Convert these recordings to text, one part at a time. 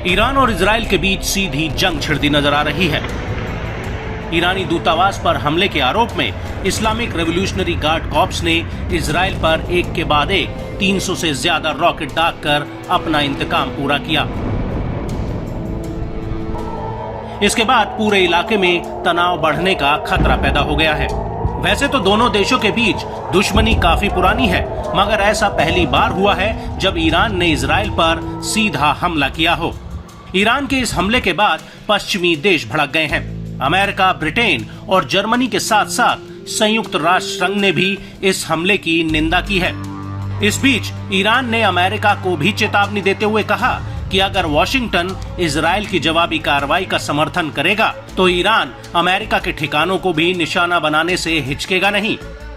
Iran और Israel के बीच सीधी जंग छिड़ती नजर आ रही है। ईरानी दूतावास पर हमले के आरोप में इस्लामिक रेवोल्यूशनरी गार्ड कॉर्प्स ने इजराइल पर एक के बाद एक 300 से ज्यादा रॉकेट दागकर अपना इंतकाम पूरा किया। इसके बाद पूरे इलाके में तनाव बढ़ने का खतरा पैदा हो गया है। वैसे तो दोनों देशों के बीच दुश्मनी काफी पुरानी है, मगर ऐसा पहली बार हुआ है जब ईरान ने इजराइल पर सीधा हमला किया हो। ईरान के इस हमले के बाद पश्चिमी देश भड़क गए हैं। अमेरिका, ब्रिटेन और जर्मनी के साथ साथ संयुक्त राष्ट्र संघ ने भी इस हमले की निंदा की है। इस बीच ईरान ने अमेरिका को भी चेतावनी देते हुए कहा कि अगर वॉशिंगटन इजराइल की जवाबी कार्रवाई का समर्थन करेगा तो ईरान अमेरिका के ठिकानों को भी निशाना बनाने से हिचकेगा नहीं।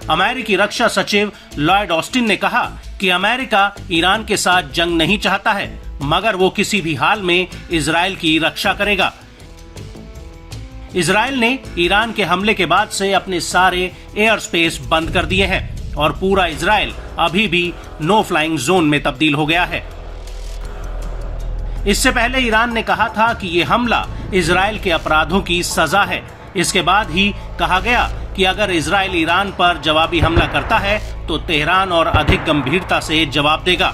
अमेरिकी रक्षा सचिव लॉयड ऑस्टिन ने कहा कि अमेरिका ईरान के साथ जंग नहीं चाहता है, मगर वो किसी भी हाल में इजराइल की रक्षा करेगा। इजराइल ने ईरान के हमले के बाद से अपने सारे एयर स्पेस बंद कर दिए हैं और पूरा इजराइल अभी भी नो फ्लाइंग जोन में तब्दील हो गया है। इससे पहले ईरान ने कहा था कि ये हमला इजराइल के अपराधों की सजा है। इसके बाद ही कहा गया कि अगर इजराइल ईरान पर जवाबी हमला करता है तो तेहरान और अधिक गंभीरता से जवाब देगा।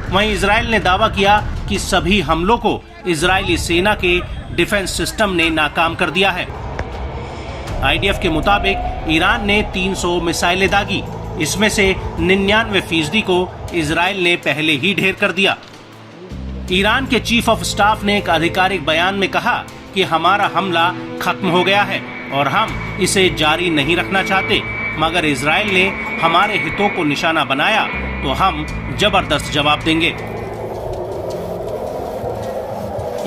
वहीं इजराइल ने दावा किया कि सभी हमलों को इजरायली सेना के डिफेंस सिस्टम ने नाकाम कर दिया है। आईडीएफ के मुताबिक ईरान ने 300 मिसाइलें दागी, इसमें से 99% को इजराइल ने पहले ही ढेर कर दिया। ईरान के चीफ ऑफ स्टाफ ने एक आधिकारिक बयान में कहा कि हमारा हमला खत्म हो गया है और हम इसे जारी नहीं रखना चाहते, मगर इजराइल ने हमारे हितों को निशाना बनाया तो हम जबरदस्त जवाब देंगे।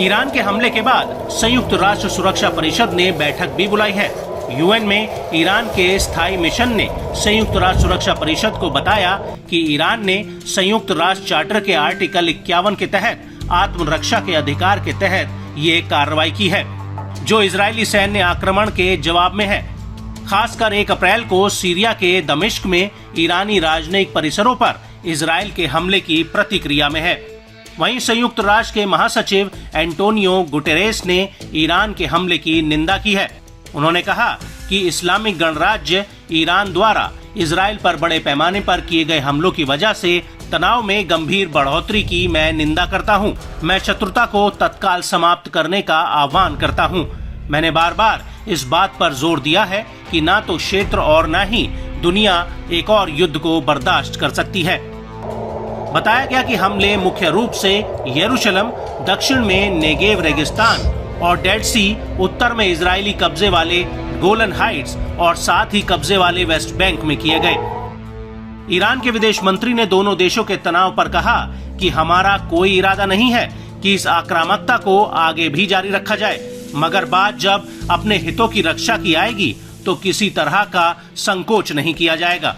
ईरान के हमले के बाद संयुक्त राष्ट्र सुरक्षा परिषद ने बैठक भी बुलाई है। यूएन में ईरान के स्थायी मिशन ने संयुक्त राष्ट्र सुरक्षा परिषद को बताया कि ईरान ने संयुक्त राष्ट्र चार्टर के आर्टिकल 51 के तहत आत्मरक्षा के अधिकार के तहत ये कार्रवाई की है, जो इजरायली सैन्य आक्रमण के जवाब में है। खासकर 1 अप्रैल को सीरिया के दमिश्क में ईरानी राजनयिक परिसरों पर इजराइल के हमले की प्रतिक्रिया में है। वहीं संयुक्त राष्ट्र के महासचिव एंटोनियो गुटेरेस ने ईरान के हमले की निंदा की है। उन्होंने कहा कि इस्लामिक गणराज्य ईरान द्वारा इजराइल पर बड़े पैमाने पर किए गए हमलों की वजह से तनाव में गंभीर बढ़ोतरी की मैं निंदा करता हूं। मैं शत्रुता को तत्काल समाप्त करने का आह्वान करता हूं। मैंने बार बार इस बात पर जोर दिया है कि ना तो क्षेत्र और ना ही दुनिया एक और युद्ध को बर्दाश्त कर सकती है। बताया गया कि हमले मुख्य रूप से यरूशलेम, दक्षिण में नेगेव रेगिस्तान और डेड सी, उत्तर में इजरायली कब्जे वाले गोलन हाइट्स और साथ ही कब्जे वाले वेस्ट बैंक में किए गए। ईरान के विदेश मंत्री ने दोनों देशों के तनाव पर कहा कि हमारा कोई इरादा नहीं है कि इस आक्रामकता को आगे भी जारी रखा जाए, मगर बात जब अपने हितों की रक्षा की आएगी तो किसी तरह का संकोच नहीं किया जाएगा।